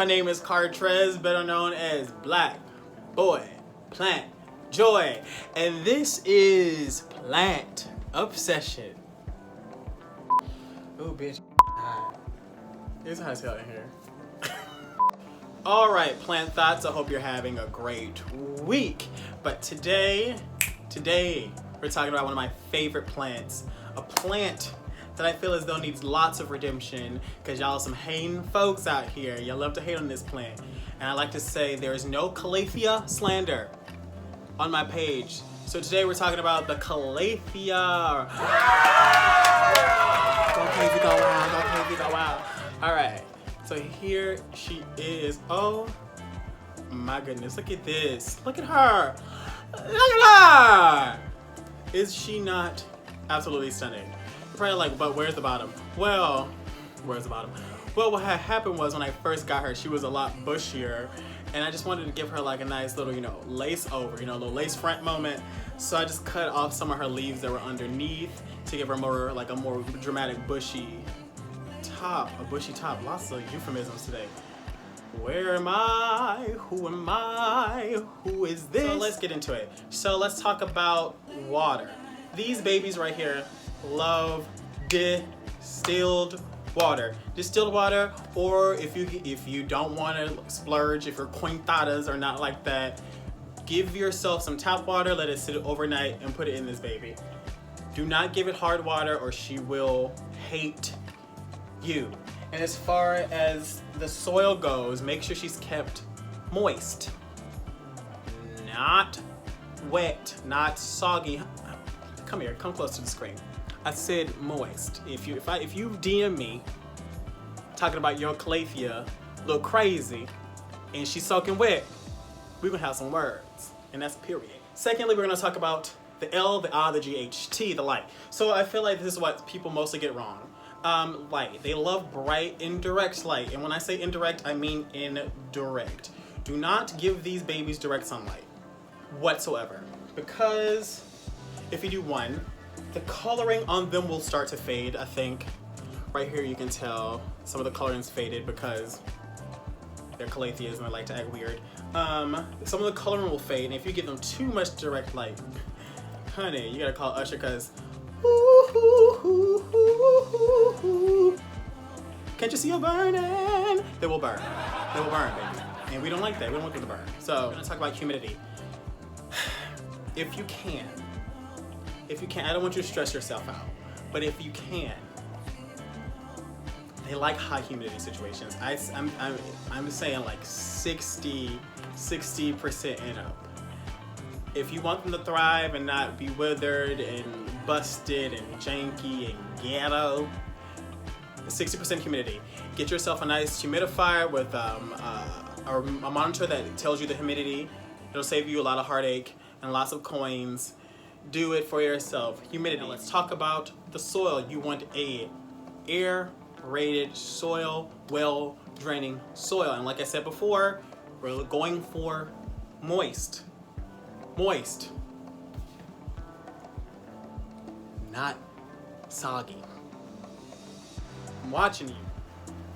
name is 𝗙𝗵𝗵𝗵, better known as Black Boy Plant Joy, and this is Plant Obsession. Oh, bitch, it's hot as hell in here. All right, plant thoughts. I hope you're having a great week. But today we're talking about one of my favorite plants, a plant that I feel as though needs lots of redemption because y'all some hating folks out here. Y'all love to hate on this plant. And I like to say there is no Calathea slander on my page. So today we're talking about the Calathea. Go crazy, go wild, go crazy, go wild. All right, so here she is. Oh my goodness, look at this. Look at her. Look at her. Is she not absolutely stunning? You're probably like, but where's the bottom? Well, where's the bottom? Well, what had happened was when I first got her, she was a lot bushier, and I just wanted to give her like a nice little, lace over, a little lace front moment. So I just cut off some of her leaves that were underneath to give her a more dramatic bushy top, Lots of euphemisms today. Where am I? Who am I? Who is this? So let's get into it. So let's talk about water. These babies right here love distilled water. Distilled water, or if you don't want to splurge, if your 𝗙𝗵𝗵𝗵𝗁 are not like that, give yourself some tap water, let it sit overnight, and put it in this baby. Do not give it hard water or she will hate you. And as far as the soil goes, make sure she's kept moist. Not wet, not soggy. Come here, come close to the screen. I said moist. If you DM me talking about your Calathea look crazy and she's soaking wet, we're gonna have some words, and that's period. Secondly, we're gonna talk about the 𝗙𝗲𝗵𝗁𝗔𝗍𝗔, the light. So I feel like this is what people mostly get wrong. Light. They love bright, indirect light. And when I say indirect, I mean indirect. Do not give these babies direct sunlight whatsoever. Because if you do one, the coloring on them will start to fade, I think. Right here you can tell some of the coloring's faded because they're Calatheas and they like to act weird. Some of the coloring will fade, and if you give them too much direct light, honey, you gotta call Usher because can't you see you burning? They will burn. They will burn, baby. And we don't like that. We don't want them to burn. So we're gonna talk about humidity. If you can, I don't want you to stress yourself out, but if you can, they like high humidity situations. I'm saying like 60% and up. If you want them to thrive and not be withered and busted and janky and ghetto, 60% humidity. Get yourself a nice humidifier with a monitor that tells you the humidity. It'll save you a lot of heartache and lots of coins. Do it for yourself. Humidity. Now let's talk about the soil. You want a air-rated soil, well-draining soil. And like I said before, we're going for moist. Moist. Not soggy. I'm watching you.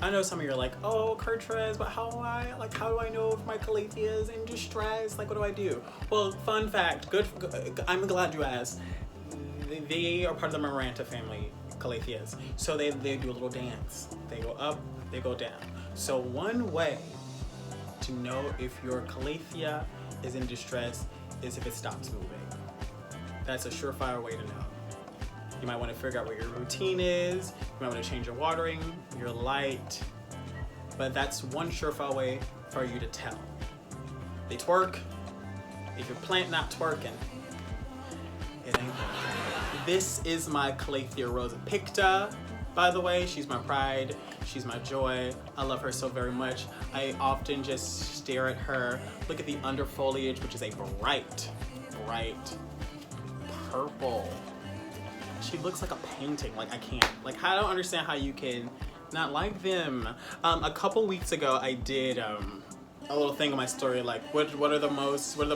I know some of you are like, oh, 𝗙𝗵𝗵𝗵𝗏, but how do I know if my Calathea is in distress? Like, what do I do? Well, fun fact, I'm glad you asked. They are part of the 𝗪𝘁𝗲 family, Calatheas. So they do a little dance. They go up, they go down. So one way to know if your Calathea is in distress is if it stops moving. That's a surefire way to know. You might want to figure out what your routine is. You might want to change your watering, your light. But that's one surefire way for you to tell. They twerk. If your plant not twerking, it ain't working. This is my Calathea Roseopicta, by the way. She's my pride. She's my joy. I love her so very much. I often just stare at her. Look at the under foliage, which is a bright purple. She looks like a painting. Like, I can't. Like, I don't understand how you can not like them. A couple weeks ago, I did a little thing on my story, like, what are the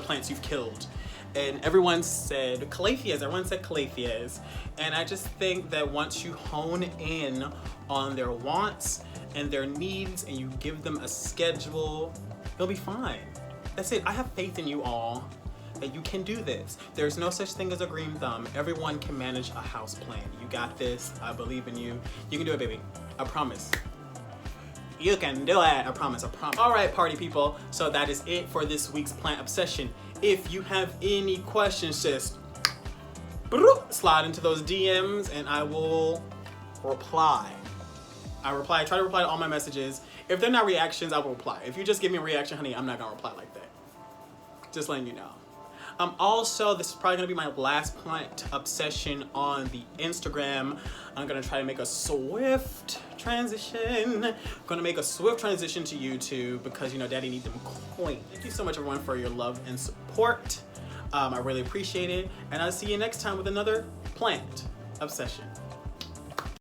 plants you've killed? And everyone said Calatheas. Everyone said Calatheas. And I just think that once you hone in on their wants and their needs and you give them a schedule, they'll be fine. That's it. I have faith in you all that you can do this. There's no such thing as a green thumb. Everyone can manage a house plant. You got this. I believe in you. You can do it, baby. I promise. You can do it. I promise. I promise. All right, party people. So that is it for this week's plant obsession. If you have any questions, just slide into those DMs and I will reply. I try to reply to all my messages. If they're not reactions, I will reply. If you just give me a reaction, honey, I'm not gonna reply like that. Just letting you know. Also, this is probably gonna be my last plant obsession on the Instagram. I'm gonna try to make a swift transition. I'm gonna make a swift transition to YouTube because, you know, daddy needs them coins. Thank you so much, everyone, for your love and support. I really appreciate it. And I'll see you next time with another plant obsession.